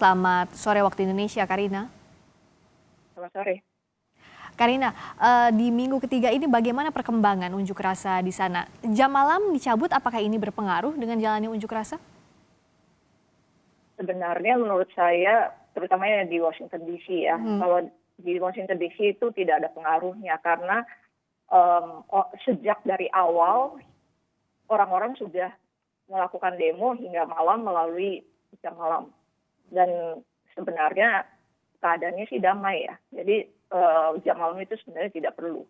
Selamat sore waktu Indonesia, Karina. Selamat sore. Karina, di minggu ketiga ini bagaimana perkembangan unjuk rasa di sana? Jam malam dicabut, apakah ini berpengaruh dengan jalannya unjuk rasa? Sebenarnya menurut saya, terutamanya di Washington DC ya, Mhm. kalau di Washington DC itu tidak ada pengaruhnya karena sejak dari awal orang-orang sudah melakukan demo hingga malam melalui jam malam. Dan sebenarnya keadaannya sih damai ya. Jadi jam malam itu sebenarnya tidak perlu.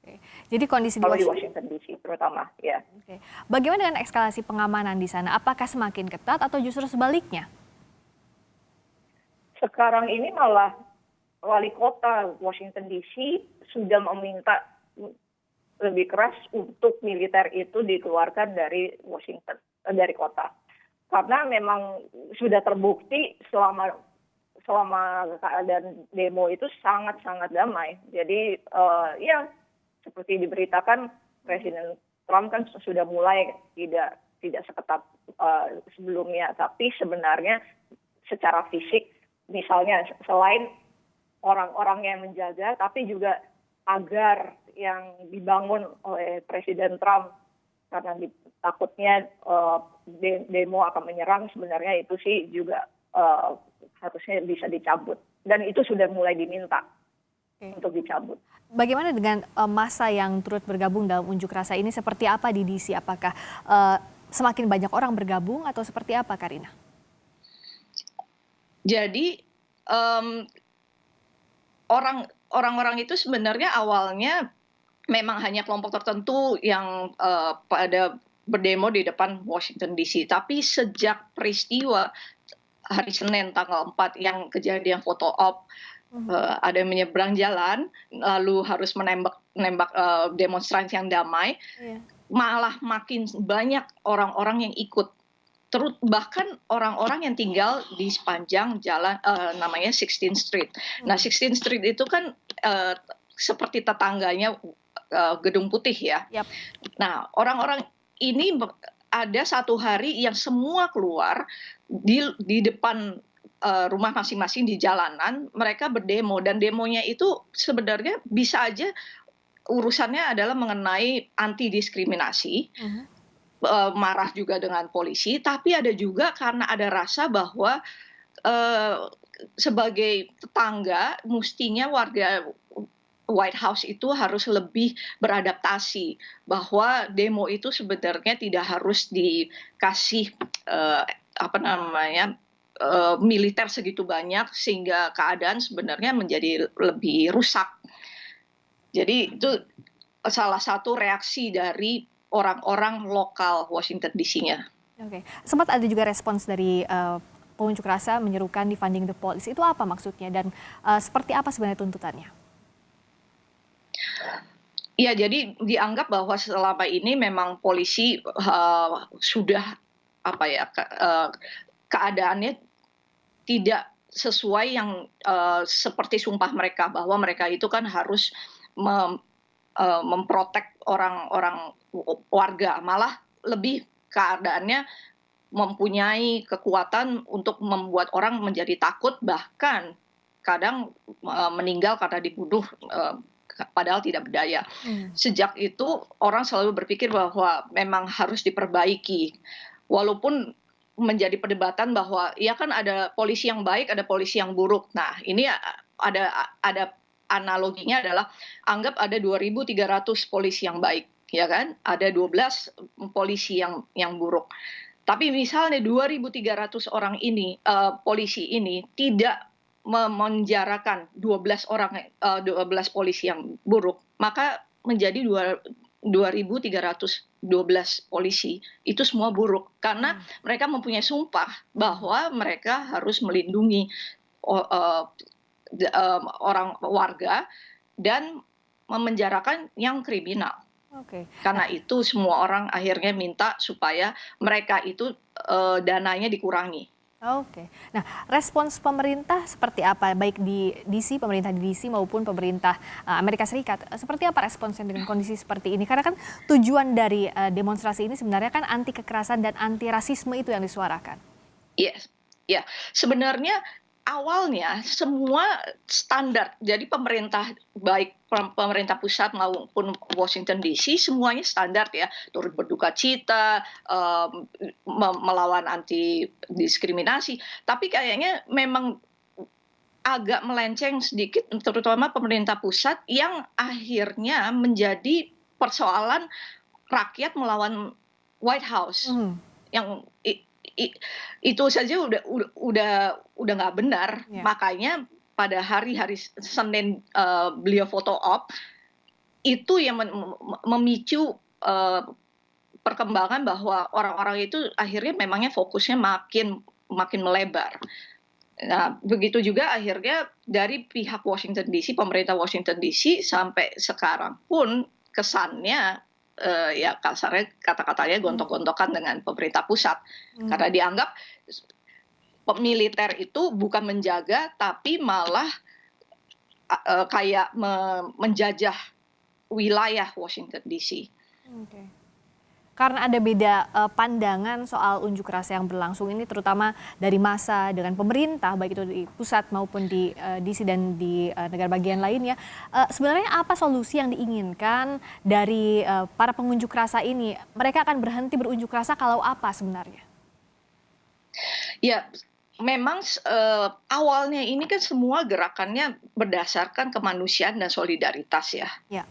Oke. Jadi kondisi di Kalau di Washington. Washington DC terutama ya. Oke. Bagaimana dengan eskalasi pengamanan di sana? Apakah semakin ketat atau justru sebaliknya? Sekarang ini malah wali kota Washington DC sudah meminta lebih keras untuk militer itu dikeluarkan dari Washington, dari kota. Karena memang sudah terbukti selama keadaan demo itu sangat-sangat damai. Jadi ya seperti diberitakan Presiden Trump kan sudah mulai tidak seketat sebelumnya, tapi sebenarnya secara fisik misalnya selain orang-orang yang menjaga, tapi juga pagar yang dibangun oleh Presiden Trump karena takutnya demo akan menyerang, sebenarnya itu sih juga harusnya bisa dicabut. Dan itu sudah mulai diminta untuk dicabut. Bagaimana dengan massa yang turut bergabung dalam unjuk rasa ini? Seperti apa di DC? Apakah semakin banyak orang bergabung atau seperti apa, Karina? Jadi orang-orang itu sebenarnya awalnya memang hanya kelompok tertentu yang pada berdemo di depan Washington DC. Tapi sejak peristiwa hari Senin tanggal 4 yang kejadian foto op, ada yang menyeberang jalan lalu harus menembak demonstran yang damai, malah makin banyak orang-orang yang ikut. Bahkan orang-orang yang tinggal di sepanjang jalan namanya 16th Street. Nah, 16th Street itu kan seperti tetangganya Gedung Putih ya. Yap. Nah, orang-orang ini ada satu hari yang semua keluar di depan rumah masing-masing di jalanan, mereka berdemo, dan demonya itu sebenarnya bisa aja urusannya adalah mengenai anti diskriminasi. Marah juga dengan polisi, tapi ada juga karena ada rasa bahwa sebagai tetangga mestinya warga White House itu harus lebih beradaptasi, bahwa demo itu sebenarnya tidak harus dikasih militer segitu banyak sehingga keadaan sebenarnya menjadi lebih rusak. Jadi itu salah satu reaksi dari orang-orang lokal Washington DC-nya. Oke. Sempat ada juga respons dari pengunjuk rasa menyerukan defunding the police. Itu apa maksudnya dan seperti apa sebenarnya tuntutannya? Ya, jadi dianggap bahwa selama ini memang polisi sudah keadaannya tidak sesuai yang seperti sumpah mereka, bahwa mereka itu kan harus memprotek orang-orang warga, malah lebih keadaannya mempunyai kekuatan untuk membuat orang menjadi takut, bahkan kadang meninggal karena dibunuh padahal tidak berdaya. Sejak itu orang selalu berpikir bahwa memang harus diperbaiki, walaupun menjadi perdebatan bahwa ya kan ada polisi yang baik, ada polisi yang buruk. Nah, ini ada analoginya adalah anggap ada 2.300 polisi yang baik, ya kan? Ada 12 polisi yang buruk. Tapi misalnya 2.300 orang ini, polisi ini tidak memenjarakan 12 polisi yang buruk, maka menjadi 2.312 polisi itu semua buruk karena mereka mempunyai sumpah bahwa mereka harus melindungi orang warga dan memenjarakan yang kriminal. Karena itu semua orang akhirnya minta supaya mereka itu dananya dikurangi. Oke. Nah, respons pemerintah seperti apa? Baik di DC, pemerintah di DC maupun pemerintah Amerika Serikat. Seperti apa responsnya dengan kondisi seperti ini? Karena kan tujuan dari demonstrasi ini sebenarnya kan anti kekerasan dan anti rasisme itu yang disuarakan. Yes. Ya, sebenarnya awalnya semua standar. Jadi pemerintah, baik pemerintah pusat maupun Washington DC, semuanya standar ya. Turut berduka cita, melawan anti diskriminasi. Tapi kayaknya memang agak melenceng sedikit, terutama pemerintah pusat yang akhirnya menjadi persoalan rakyat melawan White House. Mhm, Yang itu saja udah nggak benar. ya. Makanya pada hari-hari Senin, beliau foto op, itu yang memicu, perkembangan bahwa orang-orang itu akhirnya memangnya fokusnya makin makin melebar. Nah, begitu juga akhirnya dari pihak Washington DC, pemerintah Washington DC sampai sekarang pun kesannya, ya kasarnya kata-katanya Mhm, gontok-gontokan dengan pemerintah pusat. mmm, Karena dianggap militer itu bukan menjaga, tapi malah kayak menjajah wilayah Washington DC. oke. Karena ada beda, pandangan soal unjuk rasa yang berlangsung ini terutama dari massa dengan pemerintah, baik itu di pusat maupun di, DC dan di, negara bagian lainnya. Sebenarnya apa solusi yang diinginkan dari, para pengunjuk rasa ini? Mereka akan berhenti berunjuk rasa kalau apa sebenarnya? Ya, memang awalnya ini kan semua gerakannya berdasarkan kemanusiaan dan solidaritas ya. Ya.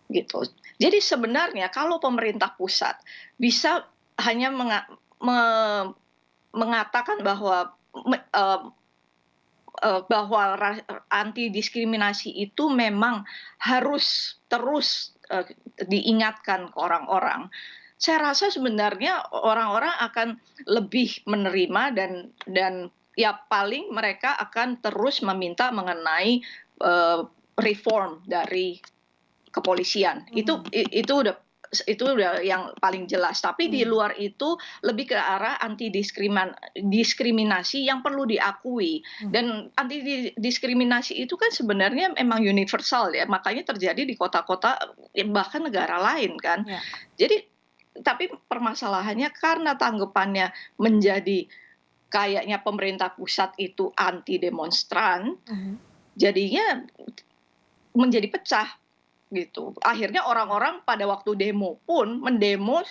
Gitu. Jadi sebenarnya kalau pemerintah pusat bisa hanya mengatakan bahwa bahwa anti diskriminasi itu memang harus terus diingatkan ke orang-orang. Saya rasa sebenarnya orang-orang akan lebih menerima dan ya paling mereka akan terus meminta mengenai reform dari kepolisian. Mhm, Itu udah yang paling jelas. Tapi di mmm, luar itu lebih ke arah anti diskriminasi yang perlu diakui. mhm, Dan anti diskriminasi itu kan sebenarnya memang universal ya. Makanya terjadi di kota-kota bahkan negara lain kan. ya. Jadi tapi permasalahannya karena tanggapannya menjadi kayaknya pemerintah pusat itu anti demonstran, Mhm, jadinya menjadi pecah gitu. Akhirnya ya, orang-orang pada waktu demo pun mendemo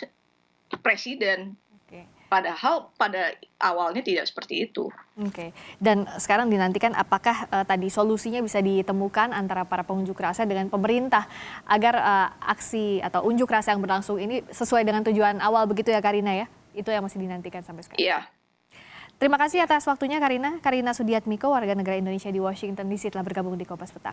presiden, oke. padahal pada awalnya tidak seperti itu. Oke, dan sekarang dinantikan apakah, tadi solusinya bisa ditemukan antara para pengunjuk rasa dengan pemerintah agar, aksi atau unjuk rasa yang berlangsung ini sesuai dengan tujuan awal begitu ya Karina ya? Itu yang masih dinantikan sampai sekarang. Iya. Terima kasih atas waktunya Karina. Karina Sudiatmiko, warga negara Indonesia di Washington DC telah bergabung di Kompas Petang.